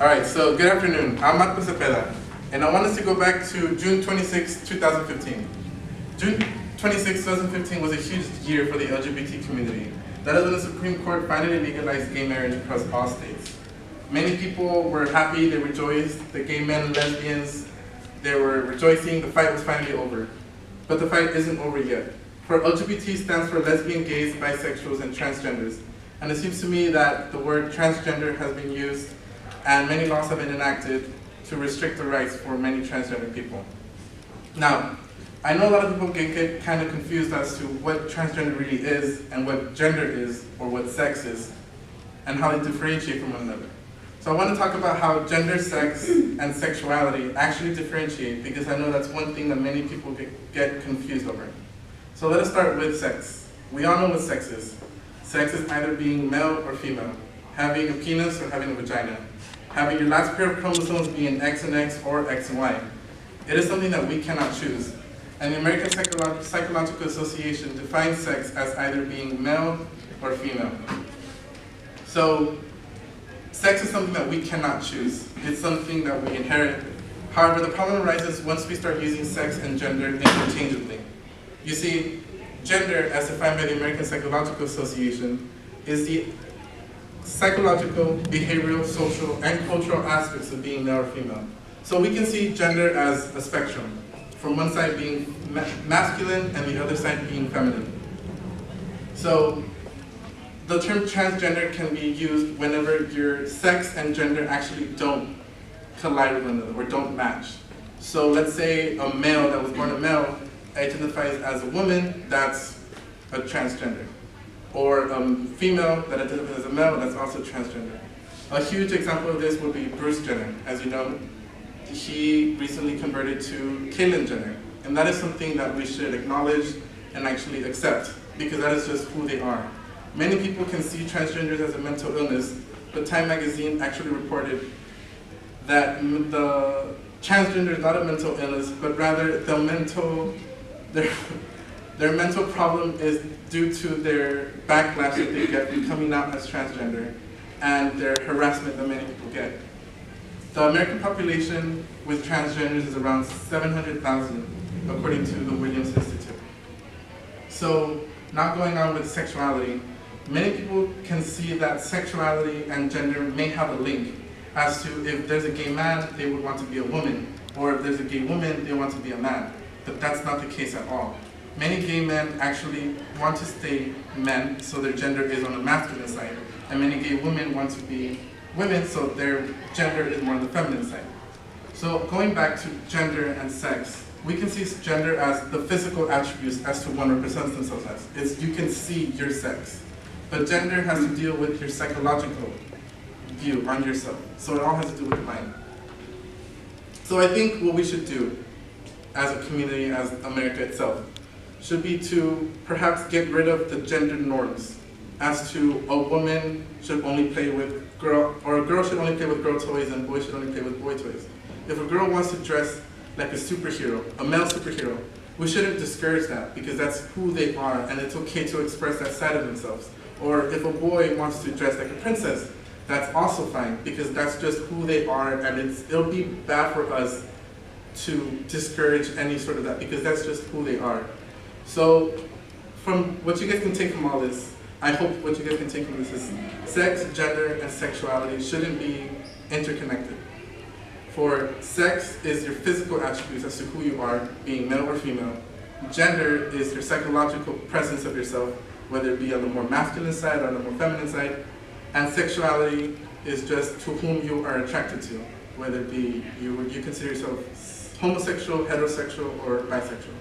All right, so good afternoon. I'm Marco Cepeda, and I want us to go back to June 26, 2015. June 26, 2015 was a huge year for the LGBT community. That is when the Supreme Court finally legalized gay marriage across all states. Many people were happy, they rejoiced, the gay men and lesbians, they were rejoicing, the fight was finally over. But the fight isn't over yet. For LGBT stands for lesbian, gays, bisexuals, and transgenders. And it seems to me that the word transgender has been used and many laws have been enacted to restrict the rights for many transgender people. Now, I know a lot of people get kind of confused as to what transgender really is and what gender is or what sex is and how they differentiate from one another. So I want to talk about how gender, sex, and sexuality actually differentiate, because I know that's one thing that many people get confused over. So let us start with sex. We all know what sex is. Sex is either being male or female, having a penis or having a vagina, having your last pair of chromosomes being X and X or X and Y. It is something that we cannot choose. And the American Psychological Association defines sex as either being male or female. So sex is something that we cannot choose. It's something that we inherit. However, the problem arises once we start using sex and gender interchangeably. You see, gender, as defined by the American Psychological Association, is the psychological, behavioral, social, and cultural aspects of being male or female. So we can see gender as a spectrum, from one side being masculine and the other side being feminine. So the term transgender can be used whenever your sex and gender actually don't collide with one another or don't match. So let's say a male that was born a male identifies as a woman, that's a transgender. Or female that identifies as a male, that's also transgender. A huge example of this would be Bruce Jenner. As you know, he recently converted to Caitlyn Jenner. And that is something that we should acknowledge and actually accept, because that is just who they are. Many people can see transgenders as a mental illness, but Time magazine actually reported that the transgender is not a mental illness, but rather their mental problem is due to their backlash that they get from coming out as transgender and their harassment that many people get. The American population with transgenders is around 700,000, according to the Williams Institute. So now going on with sexuality, many people can see that sexuality and gender may have a link as to if there's a gay man, they would want to be a woman, or if there's a gay woman, they want to be a man. But that's not the case at all. Many gay men actually want to stay men, so their gender is on the masculine side, and many gay women want to be women, so their gender is more on the feminine side. So going back to gender and sex, we can see gender as the physical attributes as to one represents themselves as. You can see your sex. But gender has to deal with your psychological view on yourself. So it all has to do with the mind. So I think what we should do as a community, as America itself, should be to perhaps get rid of the gender norms as to a woman should only play with girl, or a girl should only play with girl toys and boys should only play with boy toys. If a girl wants to dress like a superhero, a male superhero, we shouldn't discourage that, because that's who they are and it's okay to express that side of themselves. Or if a boy wants to dress like a princess, that's also fine, because that's just who they are, and it'll be bad for us to discourage any sort of that, because that's just who they are. So from what you guys can take from all this, I hope what you guys can take from this is sex, gender, and sexuality shouldn't be interconnected. For sex is your physical attributes as to who you are, being male or female. Gender is your psychological presence of yourself, whether it be on the more masculine side or on the more feminine side. And sexuality is just to whom you are attracted to, whether it be you consider yourself homosexual, heterosexual, or bisexual.